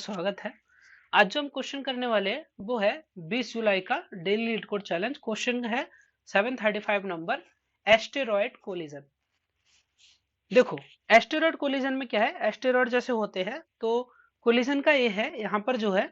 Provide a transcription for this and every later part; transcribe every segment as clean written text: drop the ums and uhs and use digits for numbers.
स्वागत है। आज जो हम क्वेश्चन करने वाले हैं वो है 20 जुलाई का daily leet code challenge. Question है 735 नंबर, एस्टेरॉयड कोलिजन। देखो, एस्टेरॉयड कोलिजन में क्या है, एस्टेरॉयड जैसे होते हैं तो कोलिजन का ये है, यहाँ पर जो है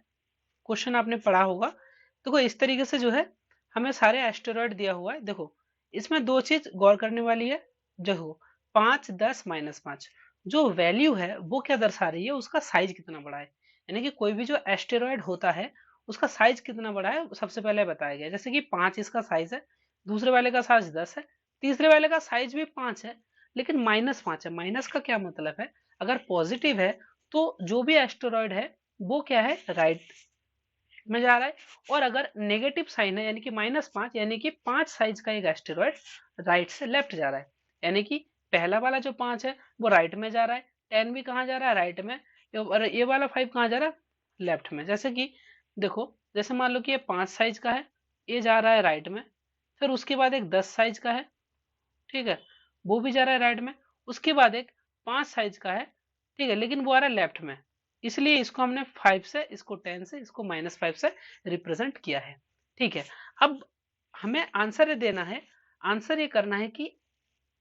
क्वेश्चन आपने पढ़ा होगा। देखो इस तरीके से जो है हमें सारे एस्टेरॉयड दिया हुआ है। देखो इसमें दो चीज गौर करने वाली है। देखो 5, 10, -5 जो वैल्यू है वो क्या दर्शा रही है, उसका साइज कितना बड़ा है। यानी कि कोई भी जो एस्टेरॉयड होता है उसका साइज कितना बड़ा है सबसे पहले बताया गया। जैसे कि 5 इसका साइज है, दूसरे वाले का साइज 10 है, तीसरे वाले का साइज भी 5 है, लेकिन -5 है। माइनस का क्या मतलब है, अगर पॉजिटिव है तो जो भी एस्टेरॉयड है वो क्या है, राइट में जा रहा है, और अगर नेगेटिव साइन है यानी कि -5 यानी कि 5 साइज का एक एस्टेरॉयड राइट से लेफ्ट जा रहा है। यानी कि पहला वाला जो 5 है वो राइट में जा रहा है, 10 भी कहाँ जा रहा है, राइट में, और ये वाला 5 कहाँ जा रहा है, लेफ्ट में। जैसे कि देखो, जैसे मान लो कि ये 5 साइज का है, ये जा रहा है राइट में, फिर उसके बाद एक 10 साइज का है, ठीक है, वो भी जा रहा है राइट में, उसके बाद एक 5 साइज का है, ठीक है, लेकिन वो आ रहा है लेफ्ट में। इसलिए इसको हमने 5 से, इसको 10 से, इसको -5 से रिप्रेजेंट किया है। ठीक है, अब हमें आंसर ये देना है, आंसर ये करना है कि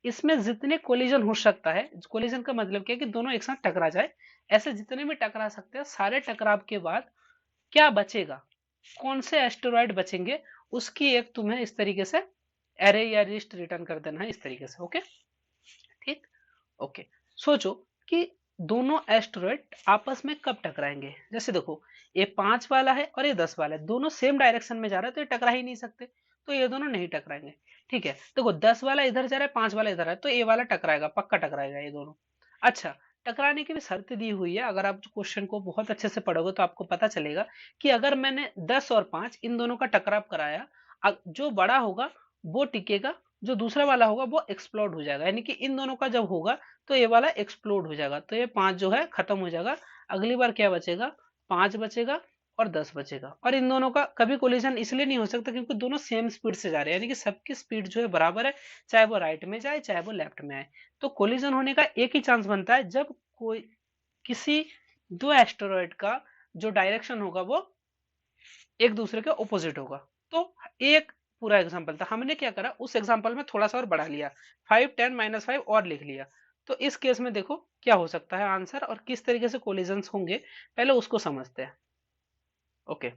इसमें जितने कोलिजन हो सकता है, कोलिजन का मतलब क्या है कि दोनों एक साथ टकरा जाए, ऐसे जितने भी टकरा सकते हैं सारे टकराव के बाद क्या बचेगा, कौन से एस्टेरॉयड बचेंगे, उसकी एक तुम्हें इस तरीके से एरे या लिस्ट रिटर्न कर देना है इस तरीके से। ओके, ठीक, ओके। सोचो कि दोनों एस्टेरॉयड आपस में कब टकराएंगे। जैसे देखो ये 5 वाला है और ये 10 वाला है, दोनों सेम डायरेक्शन में जा रहे हैं तो ये टकरा ही नहीं सकते, तो ये दोनों नहीं टकराएंगे। ठीक है, देखो 10 वाला इधर जा रहा है, 5 वाला इधर है, तो ये वाला टकराएगा, पक्का टकराएगा ये दोनों। अच्छा, टकराने की भी शर्त दी हुई है। अगर आप क्वेश्चन को बहुत अच्छे से पढ़ोगे तो आपको पता चलेगा कि अगर मैंने 10 और 5 इन दोनों का टकराव कराया, जो बड़ा होगा वो टिकेगा, जो दूसरा वाला होगा वो एक्सप्लोड हो जाएगा। यानी कि इन दोनों का जब होगा तो ये वाला एक्सप्लोड हो जाएगा, तो ये 5 जो है खत्म हो जाएगा। अगली बार क्या बचेगा, 5 बचेगा और 10 बचेगा। और इन दोनों का कभी कोलिजन इसलिए नहीं हो सकता क्योंकि दोनों सेम स्पीड से जा रहे हैं, यानी कि सबकी स्पीड जो है बराबर है, चाहे वो राइट में जाए चाहे वो लेफ्ट में आए। तो कोलिजन होने का एक ही चांस बनता है जब कोई किसी दो एस्टेरॉयड का जो डायरेक्शन होगा वो एक दूसरे के ऑपोजिट होगा। तो एक पूरा एग्जांपल था, हमने क्या करा उस एग्जांपल में थोड़ा सा और बढ़ा लिया, 5, 10, -5 और लिख लिया। तो इस केस में देखो क्या हो सकता है आंसर और किस तरीके से कोलिजन्स होंगे, पहले उसको समझते हैं। ओके,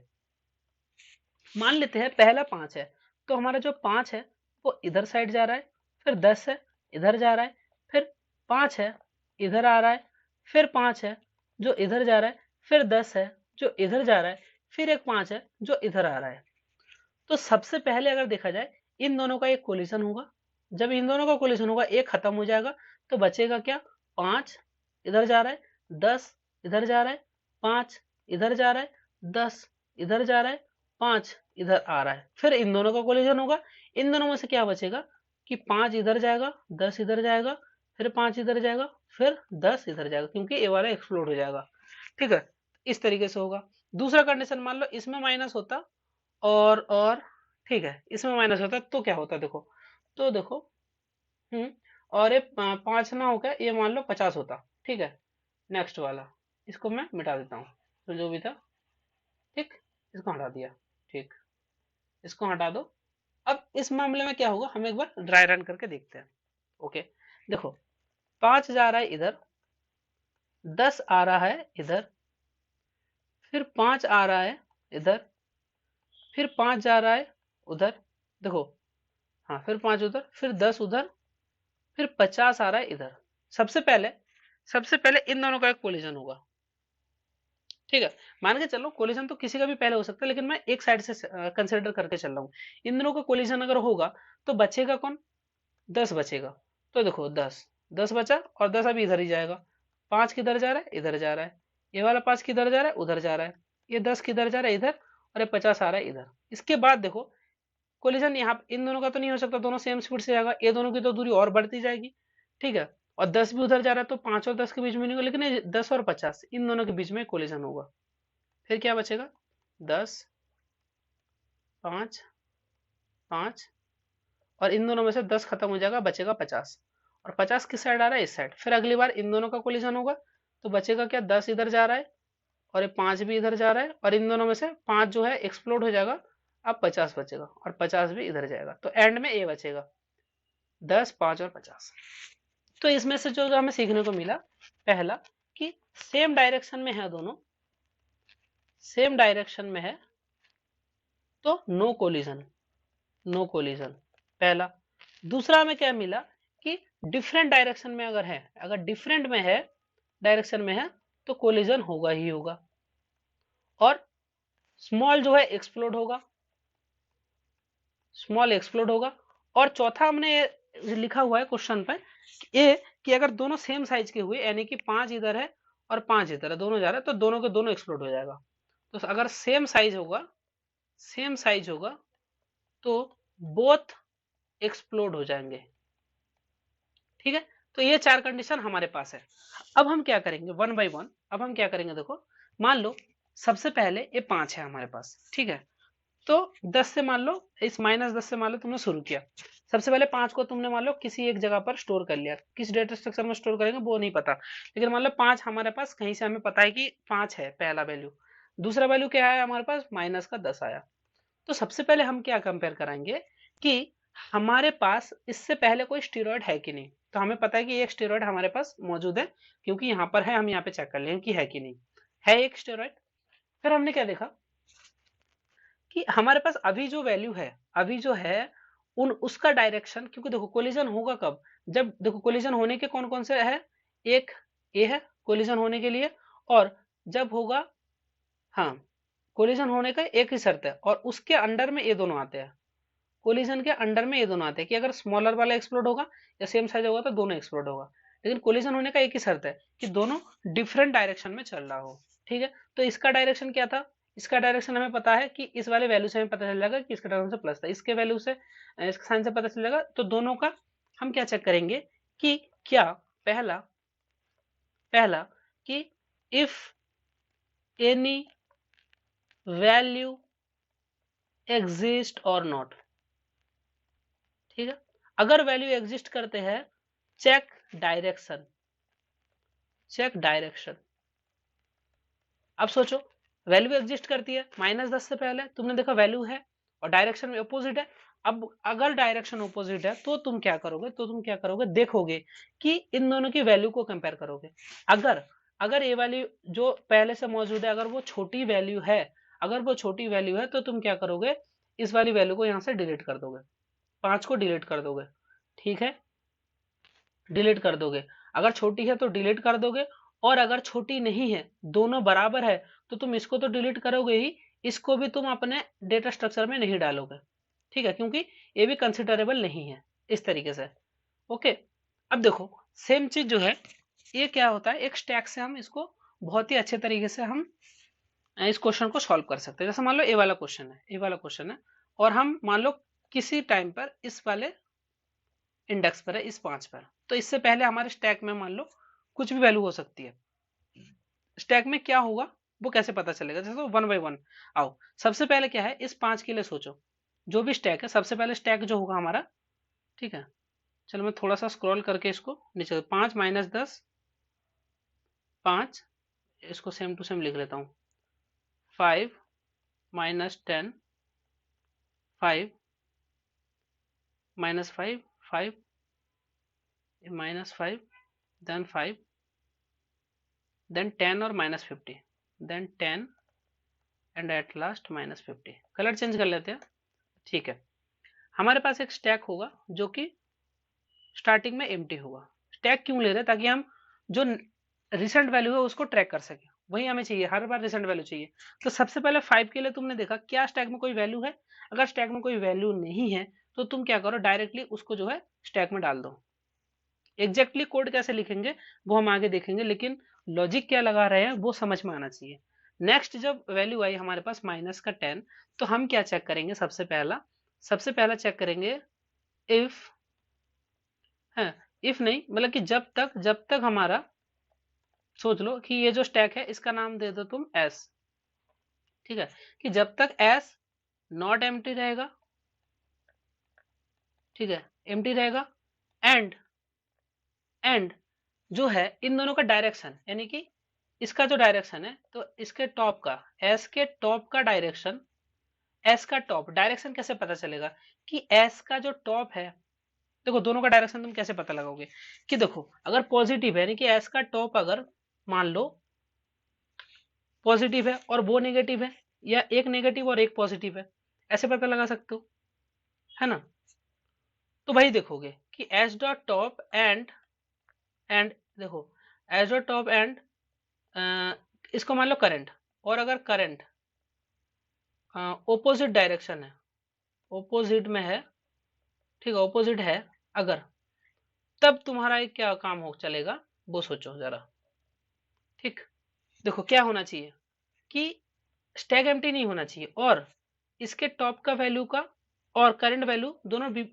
मान लेते हैं पहला 5 है, तो हमारा जो 5 है वो इधर साइड जा रहा है, फिर 10 है इधर जा रहा है, फिर 5 है इधर आ रहा है, फिर 5 है जो इधर जा रहा है, फिर 10 है जो इधर जा रहा है, फिर एक 5 है जो इधर आ रहा है। तो सबसे पहले अगर देखा जाए इन दोनों का एक कोलिशन होगा, जब इन दोनों का कोलिशन होगा एक खत्म हो जाएगा, तो बचेगा क्या, 5 इधर जा रहा है, 10 इधर जा रहा है, 5 इधर जा रहा है, 10 इधर जा रहा है, 5 इधर आ रहा है, फिर इन दोनों का कोलिशन होगा। इन दोनों में से क्या बचेगा कि 5 इधर जाएगा, 10 इधर जाएगा, फिर 5 इधर जाएगा, फिर 10 इधर जाएगा, क्योंकि ये वाला एक्सप्लोड हो जाएगा। ठीक है, इस तरीके से होगा। दूसरा कंडीशन मान लो इसमें माइनस होता, और ठीक है इसमें माइनस होता तो क्या होता, देखो तो देखो, और ये 5 ना होकर ये मान लो 50 होता। ठीक है, नेक्स्ट वाला इसको मैं मिटा देता हूँ, तो जो भी था, ठीक, इसको हटा दिया, ठीक, इसको हटा दो। अब इस मामले में क्या होगा, हम एक बार ड्राई रन करके देखते हैं। ओके, देखो 5 जा रहा है इधर, 10 आ रहा है इधर, फिर 5 आ रहा है इधर, फिर 5 जा रहा है उधर, देखो, हाँ फिर 5 उधर, फिर 10 उधर, फिर 50 आ रहा है इधर। सबसे पहले इन दोनों का एक कोलिजन होगा। ठीक है, मान के चलो कोलिजन तो किसी का भी पहले हो सकता है, लेकिन मैं एक साइड से कंसिडर करके चल रहा हूँ। इन दोनों का कोलिजन अगर होगा तो बचेगा कौन, 10 बचेगा। तो देखो 10 बचा, और 10 अभी इधर ही जाएगा। 5 किधर जा रहा है, इधर जा रहा है। ये वाला 5 किधर जा रहा है, उधर जा रहा है। ये 10 किधर जा रहा है, इधर, और ये 50 आ रहा है इधर। इसके बाद देखो कोलिजन यहाँ इन दोनों का तो नहीं हो सकता, दोनों सेम स्पीड से जाएगा, ये दोनों की तो दूरी और बढ़ती जाएगी। ठीक है, और 10 भी उधर जा रहा है, तो 5 और 10 के बीच में नहीं होगा, लेकिन ये 10 और 50 इन दोनों के बीच में कोलिजन होगा। फिर क्या बचेगा, 10, 5, 5, और इन दोनों में से 10 खत्म हो जाएगा, बचेगा 50, और 50 किस साइड आ रहा है, इस साइड। फिर अगली बार इन दोनों का कोलिजन होगा तो बचेगा क्या, 10 इधर जा रहा है और ये 5 भी इधर जा रहा है, और इन दोनों में से 5 जो है एक्सप्लोड हो जाएगा, अब 50 बचेगा, और 50 भी इधर जाएगा, तो एंड में ए बचेगा 10, 5 और 50। तो इसमें से जो हमें सीखने को मिला, पहला कि सेम डायरेक्शन में है, दोनों सेम डायरेक्शन में है तो नो कोलिजन, नो कोलिजन पहला। दूसरा हमें क्या मिला कि डिफरेंट डायरेक्शन में अगर है, अगर डिफरेंट में है डायरेक्शन में है तो कोलिजन होगा ही होगा, और स्मॉल जो है एक्सप्लोड होगा, स्मॉल एक्सप्लोड होगा। और चौथा हमने लिखा हुआ है क्वेश्चन पे ये कि अगर दोनों सेम साइज के हुए, यानी कि 5 इधर है और 5 इधर है, दोनों जा रहे हैं, तो दोनों के दोनों एक्सप्लोड हो जाएगा। तो अगर सेम साइज होगा, सेम साइज होगा तो बोथ एक्सप्लोड हो जाएंगे। ठीक है, तो ये 4 कंडीशन हमारे पास है। अब हम क्या करेंगे वन बाय वन, अब हम क्या करेंगे, देखो मान लो सबसे पहले ये 5 है हमारे पास, ठीक है, तो 10 से मान लो, इस -10 से मान लो तुमने शुरू किया, सबसे पहले 5 को तुमने मान लो किसी एक जगह पर स्टोर कर लिया, किस डेटा स्ट्रक्चर में स्टोर करेंगे वो नहीं पता, लेकिन मान लो 5 हमारे पास कहीं से हमें पता है कि 5 है पहला वैल्यू। दूसरा वैल्यू क्या है हमारे पास, -10 आया। तो सबसे पहले हम क्या कंपेयर कराएंगे कि हमारे पास इससे पहले कोई स्टेरॉइड है कि नहीं। तो हमें पता है कि एक स्टेरॉइड हमारे पास मौजूद है, क्योंकि यहाँ पर है, हम यहाँ पे चेक कर लेंगे कि है कि नहीं है एक स्टेरॉइड। फिर हमने क्या देखा कि हमारे पास अभी जो वैल्यू है, अभी जो है उन उसका डायरेक्शन, क्योंकि देखो कोलिजन होगा कब, जब देखो कोलिजन होने के कौन कौन से है, एक ए है कोलिजन होने के लिए, और जब होगा, हाँ कोलिजन होने का एक ही शर्त है, और उसके अंडर में ये दोनों आते हैं, कोलिजन के अंडर में ये दोनों आते हैं कि अगर स्मॉलर वाला एक्सप्लोड होगा या सेम साइज होगा तो दोनों एक्सप्लोड होगा, लेकिन कोलिजन होने का एक ही शर्त है कि दोनों डिफरेंट डायरेक्शन में चल रहा हो। ठीक है, तो इसका डायरेक्शन क्या था, इसका डायरेक्शन हमें पता है कि इस वाले वैल्यू से हमें पता चल जाएगा कि इसका डायरेक्शन से प्लस था, इसके वैल्यू से इसके साइन से पता चल जाएगा। तो दोनों का हम क्या चेक करेंगे कि क्या पहला पहला कि इफ एनी वैल्यू एग्जिस्ट और नॉट। ठीक है, अगर वैल्यू एग्जिस्ट करते हैं, चेक डायरेक्शन, चेक डायरेक्शन। अब सोचो वैल्यू एग्जिस्ट करती है, -10 से पहले तुमने देखा वैल्यू है और डायरेक्शन में अपोजिट है। अब अगर डायरेक्शन अपोजिट है तो तुम क्या करोगे, तो तुम क्या करोगे, देखोगे कि इन दोनों की वैल्यू को कंपेयर करोगे। अगर अगर ये वैल्यू जो पहले से मौजूद है, अगर वो छोटी वैल्यू है, अगर वो छोटी वैल्यू है तो तुम क्या करोगे, इस वाली वैल्यू को यहाँ से डिलीट कर दोगे, 5 को डिलीट कर दोगे। ठीक है, डिलीट कर दोगे, अगर छोटी है तो डिलीट कर दोगे, और अगर छोटी नहीं है, दोनों बराबर है, तो तुम इसको तो डिलीट करोगे ही, इसको भी तुम अपने डेटा स्ट्रक्चर में नहीं डालोगे। ठीक है, क्योंकि ये भी कंसिडरेबल नहीं है, इस तरीके से। ओके, अब देखो सेम चीज जो है, ये क्या होता है, एक स्टैक से हम इसको बहुत ही अच्छे तरीके से हम इस क्वेश्चन को सॉल्व कर सकते हैं। जैसे मान लो ए वाला क्वेश्चन है, ए वाला क्वेश्चन है, और हम मान लो किसी टाइम पर इस वाले इंडेक्स पर है, इस 5 पर, तो इससे पहले हमारे स्टैक में मान लो कुछ भी वैल्यू हो सकती है, स्टैक में क्या होगा वो कैसे पता चलेगा, जैसे तो वन बाय वन आओ। सबसे पहले क्या है, इस 5 के लिए सोचो, जो भी स्टैक है सबसे पहले स्टैक जो होगा हमारा। ठीक है, चलो मैं थोड़ा सा स्क्रॉल करके इसको नीचे, 5 -10 5, इसको सेम टू सेम लिख लेता हूँ, 5 -10 5 -5 5 -5 देन 5 देन 10 और -50 than 10 and at last -50। Colour change कर लेते हैं। ठीक है, हमारे पास एक स्टैक होगा जो कि स्टार्टिंग में एम्प्टी होगा। स्टैक क्यों ले रहे हैं, ताकि हम जो रिसेंट वैल्यू है उसको ट्रैक कर सके, वही हमें चाहिए, हर बार रिसेंट वैल्यू चाहिए। तो सबसे पहले 5 के लिए तुमने देखा क्या स्टैक में कोई वैल्यू है, अगर स्टैक में कोई वैल्यू नहीं है तो तुम क्या करो, डायरेक्टली उसको जो है स्टैक में डाल दो। एग्जैक्टली कोड कैसे लिखेंगे वो हम आगे देखेंगे, लेकिन लॉजिक क्या लगा रहे हैं वो समझ में आना चाहिए। नेक्स्ट जब वैल्यू आई हमारे पास -10, तो हम क्या चेक करेंगे, सबसे पहला चेक करेंगे इफ है, इफ नहीं मतलब कि जब तक हमारा, सोच लो कि ये जो स्टैक है इसका नाम दे दो तुम एस। ठीक है, कि जब तक एस नॉट एम्प्टी रहेगा, ठीक है एम्प्टी रहेगा, एंड जो है इन दोनों का डायरेक्शन, यानी कि इसका जो डायरेक्शन है, तो इसके टॉप का, एस के टॉप का डायरेक्शन, एस का टॉप डायरेक्शन कैसे पता चलेगा कि एस का जो टॉप है, देखो दोनों का डायरेक्शन तुम कैसे पता लगाओगे कि देखो अगर पॉजिटिव है यानी कि एस का टॉप अगर मान लो पॉजिटिव है और वो नेगेटिव है, या एक नेगेटिव और एक पॉजिटिव है, ऐसे पता लगा सकते हो, है ना। तो भाई देखोगे कि एस डॉट टॉप एंड देखो एस डॉट टॉप एंड इसको मान लो करंट, और अगर करंट ओपोजिट डायरेक्शन है, ओपोजिट में है, ठीक है, ओपोजिट है अगर, तब तुम्हारा एक क्या काम हो चलेगा वो सोचो जरा। ठीक, देखो क्या होना चाहिए कि स्टैक एम्प्टी नहीं होना चाहिए, और इसके टॉप का वैल्यू का और करंट वैल्यू दोनों भी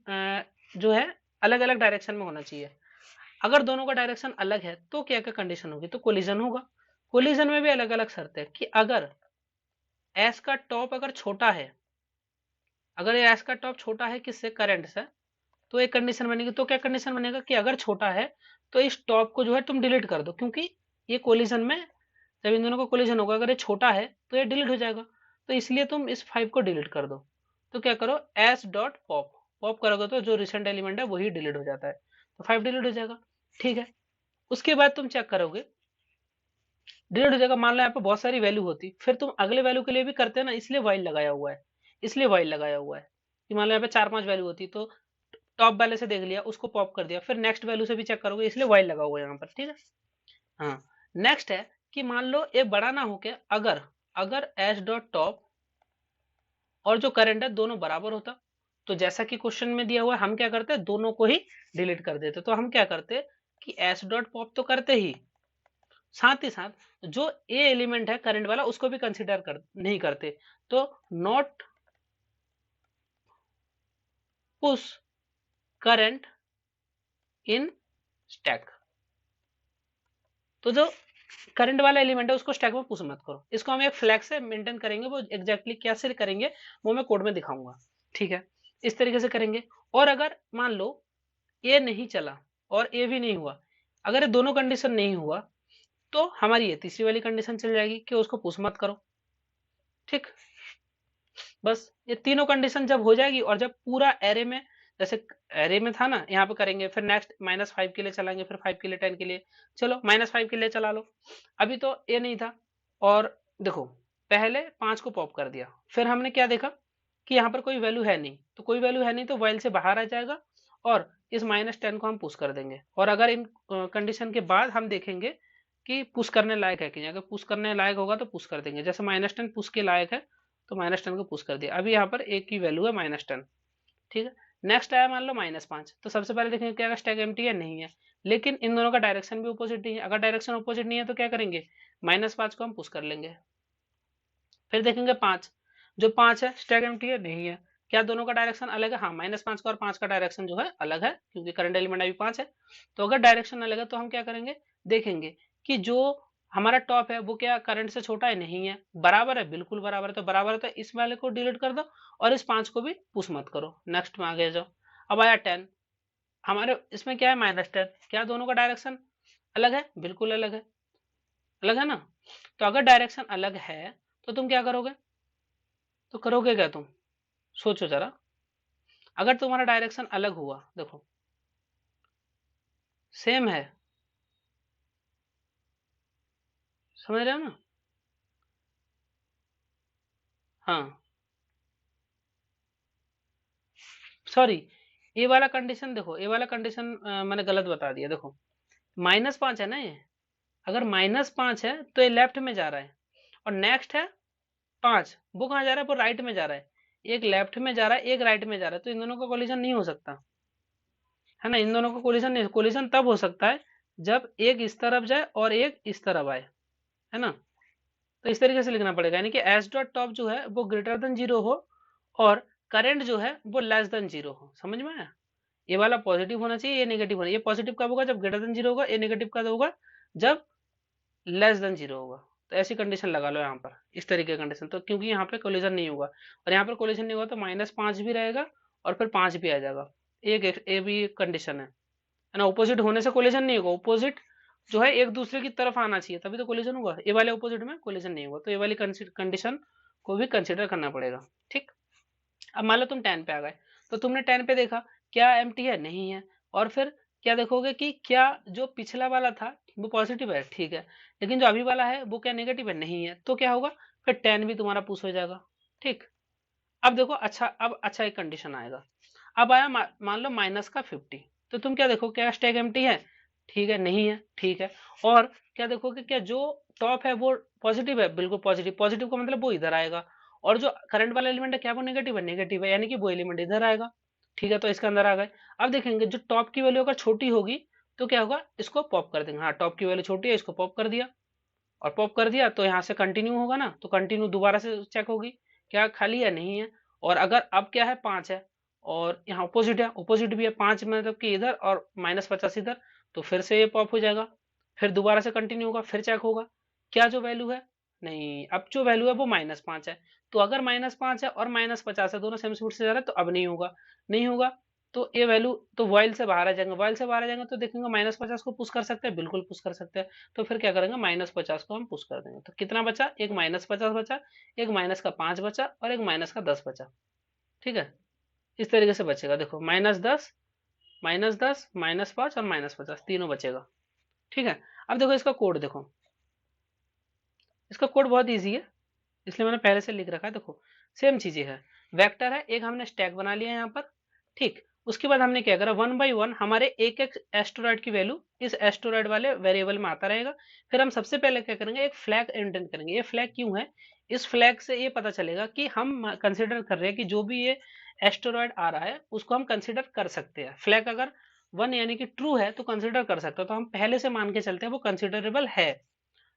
जो है अलग अलग डायरेक्शन में होना चाहिए। अगर दोनों का डायरेक्शन अलग है तो क्या क्या कंडीशन होगी, तो कोलिजन होगा। कोलिजन में भी अलग अलग शर्त है कि अगर एस का टॉप अगर छोटा है, अगर एस का टॉप छोटा है किससे, करंट से, तो एक कंडीशन बनेगी। तो क्या कंडीशन बनेगा कि अगर छोटा है तो इस टॉप को जो है तुम डिलीट कर दो, क्योंकि ये कोलिजन में जब इन दोनों का कोलिजन होगा अगर ये छोटा है तो ये डिलीट हो जाएगा, तो इसलिए तुम इस 5 को डिलीट कर दो। तो क्या करो, एस डॉट पॉप, पॉप करोगे तो जो रिसेंट एलिमेंट है वही डिलीट हो जाता है, तो 5 डिलीट हो जाएगा। ठीक है, उसके बाद तुम चेक करोगे डिलीट हो जाएगा। मान लो यहाँ पे बहुत सारी वैल्यू होती, फिर तुम अगले वैल्यू के लिए भी करते हैं ना, इसलिए वाइल लगाया हुआ है, इसलिए वाइल लगाया हुआ है कि मान लो यहाँ पे 4-5 वैल्यू होती तो टॉप वाले से देख लिया, उसको पॉप कर दिया, फिर नेक्स्ट वैल्यू से भी चेक करोगे, इसलिए वाइल लगा हुआ है यहाँ पर। ठीक है, हाँ। नेक्स्ट है कि मान लो ये बड़ा ना होके अगर अगर एस डॉट टॉप और जो करंट है दोनों बराबर होता, तो जैसा कि क्वेश्चन में दिया हुआ है हम क्या करते हैं, दोनों को ही डिलीट कर देते। तो हम क्या करते कि एस डॉट पॉप तो करते ही, साथ ही साथ जो ए एलिमेंट है करंट वाला उसको भी कंसीडर नहीं करते, तो not push current in stack. तो जो करंट वाला एलिमेंट है उसको स्टैक में पुश मत करो, इसको हम एक फ्लैग से मेंटेन करेंगे, वो एग्जैक्टली कैसे करेंगे वो मैं कोड में दिखाऊंगा। ठीक है, इस तरीके से करेंगे। और अगर मान लो ए नहीं चला और ए भी नहीं हुआ, अगर ये दोनों कंडीशन नहीं हुआ तो हमारी ये तीसरी वाली कंडीशन चल जाएगी कि उसको पुश मत करो। ठीक, बस ये तीनों कंडीशन जब हो जाएगी और जब पूरा एरे में, जैसे एरे में था ना यहाँ पे करेंगे, फिर नेक्स्ट -5 के लिए चलाएंगे, फिर 5 के लिए, 10 के लिए, चलो -5 के लिए चला लो। अभी तो ये नहीं था, और देखो पहले 5 को पॉप कर दिया, फिर हमने क्या देखा कि यहाँ पर कोई वैल्यू है नहीं, तो कोई वैल्यू है नहीं तो वाइल से बाहर आ जाएगा, और इस -10 को हम पुश कर देंगे। और अगर इन कंडीशन के बाद हम देखेंगे कि पुश करने लायक है कि नहीं, अगर पुश करने लायक होगा तो पुश कर देंगे, जैसे -10 पुश के लायक है तो -10 को पुश कर दिया। अभी यहाँ पर एक की वैल्यू है -10। ठीक है, नेक्स्ट आया मान लो -5, तो सबसे पहले देखेंगे क्या स्टैक एम्प्टी है, नहीं है, लेकिन इन दोनों का डायरेक्शन भी अपोजिट नहीं है। अगर डायरेक्शन अपोजिट नहीं है तो क्या करेंगे, -5 को हम पुश कर लेंगे। फिर देखेंगे 5, जो 5 है स्टैक एम्प्टी है, नहीं है, क्या दोनों का डायरेक्शन अलग है, हाँ -5 का और 5 का डायरेक्शन जो है अलग है, क्योंकि करंट एलिमेंट अभी 5 है। तो अगर डायरेक्शन अलग है तो हम क्या करेंगे, देखेंगे कि जो हमारा टॉप है वो क्या करंट से छोटा है, नहीं है, बराबर है, बिल्कुल बराबर है, तो बराबर है तो इस वाले को डिलीट कर दो और इस 5 को भी पुश मत करो। नेक्स्ट में आगे जाओ। अब आया 10, हमारे इसमें क्या है -10, क्या दोनों का डायरेक्शन अलग है, बिल्कुल अलग है, अलग है ना। तो अगर डायरेक्शन अलग है तो तुम क्या करोगे, तो करोगे क्या तुम, सोचो जरा। अगर तुम्हारा डायरेक्शन अलग हुआ, देखो सेम है, समझ रहे हो ना। हाँ, सॉरी, ये वाला कंडीशन देखो, ये वाला कंडीशन मैंने गलत बता दिया। देखो -5 है ना ये, अगर -5 है तो ये लेफ्ट में जा रहा है, और नेक्स्ट है 5, वो कहाँ जा रहा है, वो राइट में जा रहा है। एक लेफ्ट में जा रहा है, एक राइट में जा रहा है, तो इन दोनों का कोलिजन नहीं हो सकता, है ना। इन दोनों का कोलिजन नहीं, कोलिजन तब हो सकता है जब एक इस तरफ जाए और एक इस तरफ आए, है ना। तो इस तरीके से लिखना पड़ेगा, यानी कि एस डॉट टॉप जो है वो ग्रेटर देन 0 हो और करंट जो है वो लेस देन 0 हो। समझ में आया, ये वाला पॉजिटिव होना चाहिए, ये नेगेटिव होना, ये पॉजिटिव कब होगा, जब ग्रेटर देन 0 होगा, ये नेगेटिव कब होगा, जब लेस देन 0 होगा। तो ऐसी कंडीशन लगा लो यहाँ पर, इस तरीके की कंडीशन, तो क्योंकि यहाँ पे कोलिजन नहीं होगा, और यहाँ पर कोलिजन नहीं होगा तो -5 भी रहेगा और फिर 5 भी आ जाएगा। एक ये भी कंडीशन है ना, ऑपोजिट होने से कोलिजन नहीं होगा, ऑपोजिट जो है एक दूसरे की तरफ आना चाहिए, तभी तो कोलिजन होगा। ए वाले ऑपोजिट में कोलिजन नहीं होगा, तो ये वाली कंडीशन को भी कंसिडर करना पड़ेगा। ठीक, अब मान लो तुम 10 पे आ गए, तो तुमने 10 पे देखा क्या एम्प्टी है, नहीं है। और फिर क्या देखोगे कि क्या जो पिछला वाला था वो पॉजिटिव है, ठीक है, लेकिन जो अभी वाला है वो क्या नेगेटिव है, नहीं है। तो क्या होगा, फिर 10 भी तुम्हारा पुश हो जाएगा। ठीक, अब देखो अच्छा, अब अच्छा एक कंडीशन आएगा। अब आया मान लो -50, तो तुम क्या देखो, क्या स्टैक एम्प्टी है, ठीक है, नहीं है, ठीक है। और क्या देखोगे, क्या जो टॉप है वो पॉजिटिव है, बिल्कुल पॉजिटिव। पॉजिटिव का मतलब वो इधर आएगा, और जो करंट वाला एलिमेंट है क्या वो नेगेटिव है, नेगेटिव है, यानी कि वो एलिमेंट इधर आएगा। ठीक है, तो इसके अंदर आ गए। अब देखेंगे जो टॉप की वैल्यू अगर छोटी होगी तो क्या होगा, इसको पॉप कर देंगे। हाँ, टॉप की वैल्यू छोटी है, इसको पॉप कर दिया। और पॉप कर दिया तो यहाँ से कंटिन्यू होगा ना, तो कंटिन्यू दोबारा से चेक होगी क्या खाली है, नहीं है। और अगर अब क्या है, 5 है, और यहाँ अपोजिट है, अपोजिट भी है 5, मतलब कि इधर और -50 इधर, तो फिर से ये पॉप हो जाएगा। फिर दोबारा से कंटिन्यू होगा, फिर चेक होगा क्या जो वैल्यू है, नहीं, अब जो वैल्यू है वो -5 है। तो अगर -5 है और -50 है, दोनों सेम स्पीड से जा रहे हैं, तो अब नहीं होगा, नहीं होगा। तो ये वैल्यू तो वॉइल से बाहर आ जाएंगे, वॉइल से बाहर आ जाएंगे तो देखेंगे -50 को पुश कर सकते हैं, बिल्कुल पुश कर सकते हैं। तो फिर क्या करेंगे, -50 को हम पुश कर देंगे। तो कितना बचा, एक -50 बचा, एक -5 बचा, और एक -10 बचा। ठीक है, इस तरीके से बचेगा। देखो -10, -10, -5 और -50 तीनों बचेगा। ठीक है, अब देखो इसका कोड देखो, इसका कोड बहुत ईजी है, इसलिए मैंने पहले से लिख रखा है। देखो सेम चीजें है, वेक्टर है, एक हमने स्टैक बना लिया यहाँ पर। ठीक, उसके बाद हमने क्या करा, 1 बाई 1 हमारे एक एक एस्टेरॉयड की वैल्यू इस एस्टेरॉयड वाले वेरिएबल में आता रहेगा। फिर हम सबसे पहले क्या करेंगे, एक फ्लैग इंटेंट करेंगे। ये फ्लैग क्यों है, इस फ्लैग से ये पता चलेगा कि हम कंसिडर कर रहे हैं कि जो भी ये एस्टेरॉयड आ रहा है उसको हम कंसिडर कर सकते हैं। फ्लैग अगर 1 यानी कि ट्रू है तो कंसिडर कर सकते हैं, तो हम पहले से मान के चलते हैं वो कंसिडरेबल है।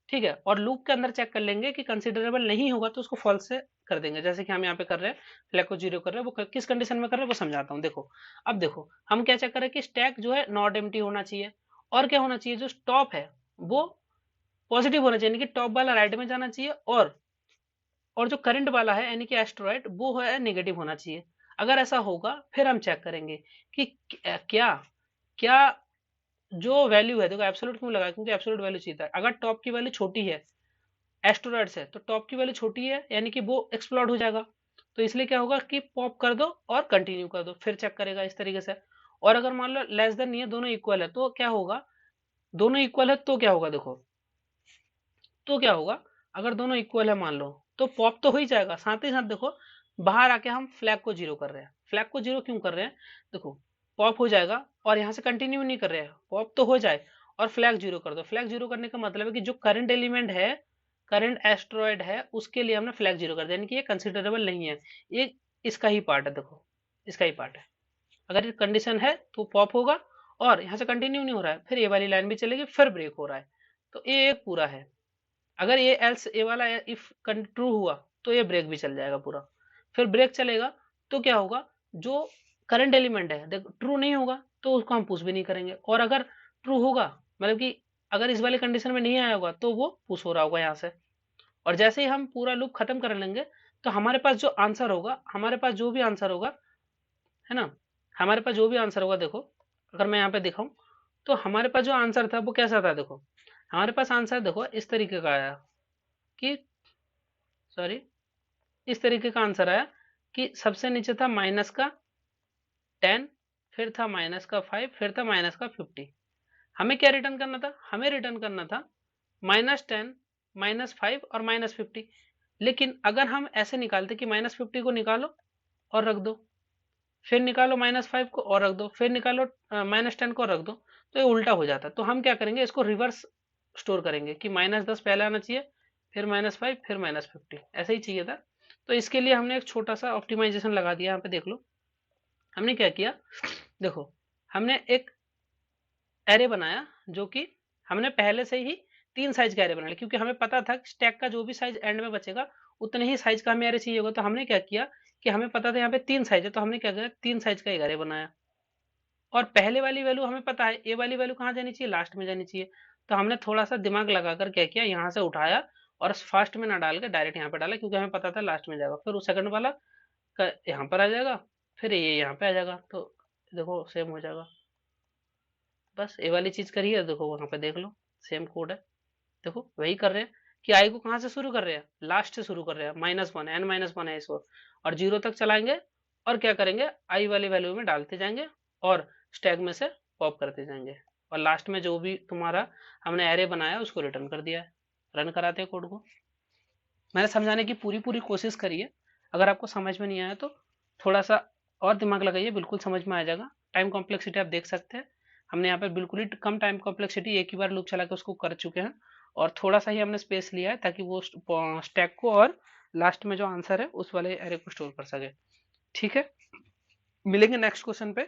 ठीक है, और लूप के अंदर चेक कर लेंगे कि कंसिडरेबल नहीं होगा तो उसको फॉल्स से कर देंगे, जैसे कि हम यहाँ पे कर रहे हैं, फ्लैग को 0 कर रहे हैं। वो किस कंडीशन में कर रहे हैं वो समझाता हूँ। देखो अब देखो हम क्या चेक कर रहे हैं कि स्टैक जो है नॉट एम्प्टी होना चाहिए, और क्या होना चाहिए, जो टॉप है वो पॉजिटिव होना चाहिए, यानी कि टॉप वाला राइट में जाना चाहिए, और जो करंट वाला है यानी कि एस्टेरॉयड वो है नेगेटिव होना चाहिए। अगर ऐसा होगा फिर हम चेक करेंगे कि क्या क्या जो वैल्यू है, देखो एब्सोल्यूट क्यों लगा, क्योंकि एब्सोल्यूट वैल्यू चाहिए था। अगर टॉप की वैल्यू छोटी है एस्टेरॉयड्स है तो टॉप की वैल्यू छोटी है, यानी कि वो एक्सप्लोड हो जाएगा। तो इसलिए क्या होगा कि पॉप कर दो और कंटिन्यू कर दो, फिर चेक करेगा इस तरीके से। और अगर मान लो लेस देन नहीं है, दोनों इक्वल है, तो क्या होगा, दोनों इक्वल है तो क्या होगा, देखो तो क्या होगा, अगर दोनों इक्वल है मान लो, तो पॉप तो हो ही जाएगा। साथ ही साथ देखो बाहर आके हम फ्लैग को 0 कर रहे हैं। फ्लैग को 0 क्यों कर रहे हैं, देखो पॉप हो जाएगा, और यहाँ से कंटिन्यू नहीं कर रहे हैं, पॉप तो हो जाए और फ्लैग 0 कर दो। फ्लैग 0 करने का मतलब है कि जो करंट एलिमेंट है, करंट एस्ट्रॉयड है, उसके लिए हमने फ्लैग 0 कर दिया, यानी कि ये कंसिडरेबल नहीं है। ये इसका ही पार्ट है, देखो इसका ही पार्ट है। अगर ये कंडीशन है तो पॉप होगा, और यहाँ से कंटिन्यू नहीं हो रहा है, फिर ये वाली लाइन भी चलेगी, फिर ब्रेक हो रहा है। तो ये एक पूरा है। अगर ये एल्स ये वाला इफ ट्रू हुआ तो ये ब्रेक भी चल जाएगा पूरा। फिर ब्रेक चलेगा तो क्या होगा, जो करंट एलिमेंट है देखो ट्रू नहीं होगा तो उसको हम पुश भी नहीं करेंगे, और अगर ट्रू होगा, मतलब कि अगर इस वाले कंडीशन में नहीं आया होगा तो वो पुश हो रहा होगा यहाँ से। और जैसे ही हम पूरा लूप खत्म कर लेंगे तो हमारे पास जो आंसर होगा, हमारे पास जो भी आंसर होगा, है ना, हमारे पास जो भी आंसर होगा, देखो अगर मैं यहाँ पे दिखाऊं तो हमारे पास जो आंसर था वो कैसा था, देखो हमारे पास आंसर देखो इस तरीके का आया कि, सॉरी, इस तरीके का आंसर आया कि सबसे नीचे था -10, फिर था -5, फिर था -50। हमें क्या रिटर्न करना था, हमें रिटर्न करना था -10, -5 और -50। लेकिन अगर हम ऐसे निकालते कि -50 को निकालो और रख दो, फिर निकालो -5 को और रख दो, फिर निकालो -10 को रख दो, तो ये उल्टा हो जाता। तो हम क्या करेंगे, इसको रिवर्स स्टोर करेंगे कि -10 पहले आना चाहिए, फिर -5, फिर -50, ऐसे ही चाहिए था। तो इसके लिए हमने एक छोटा सा ऑप्टिमाइजेशन लगा दिया, यहाँ पे देख लो हमने क्या किया। देखो हमने एक एरे बनाया, जो कि हमने पहले से ही 3 साइज का एरे बना लिया, क्योंकि हमें पता था कि स्टैक का जो भी साइज एंड में बचेगा उतने ही साइज का हमें एरे चाहिए होगा। तो हमने क्या किया कि हमें पता था यहाँ पे 3 साइज है, तो हमने क्या किया 3 साइज का एक एरे बनाया। और पहले वाली वैल्यू हमें पता है, ए वाली वैल्यू कहाँ जानी चाहिए, लास्ट में जानी चाहिए। तो हमने थोड़ा सा दिमाग लगाकर क्या किया, यहाँ से उठाया और फर्स्ट में ना डाल के डायरेक्ट यहाँ पे डाला, क्योंकि हमें पता था लास्ट में जाएगा। फिर वो सेकंड वाला यहाँ पर आ जाएगा, फिर ये यहाँ पे आ जाएगा, तो देखो सेम हो जाएगा। बस ये वाली चीज करिए, देखो वहां पे देख लो सेम कोड है। देखो वही कर रहे हैं कि आई को कहाँ से शुरू कर रहे हैं, लास्ट से शुरू कर रहे हैं, -1 n-1 है इसको, और 0 तक चलाएंगे और क्या करेंगे, आई वाली वैल्यू में डालते जाएंगे और स्टैक में से पॉप करते जाएंगे, और लास्ट में जो भी तुम्हारा हमने एरे बनाया उसको रिटर्न कर दिया है। रन कराते हैं कोड को। मैंने समझाने की पूरी पूरी कोशिश करी है, अगर आपको समझ में नहीं आया तो थोड़ा सा और दिमाग लगाइए, बिल्कुल समझ में आ जाएगा। टाइम कॉम्प्लेक्सिटी आप देख सकते हैं, हमने यहाँ पे बिल्कुल ही कम टाइम कॉम्प्लेक्सिटी, एक ही बार लूप चला के उसको कर चुके हैं, और थोड़ा सा ही हमने स्पेस लिया है ताकि वो स्टैक को और लास्ट में जो आंसर है उस वाले एरे को स्टोर कर सके। ठीक है, मिलेंगे नेक्स्ट क्वेश्चन पे।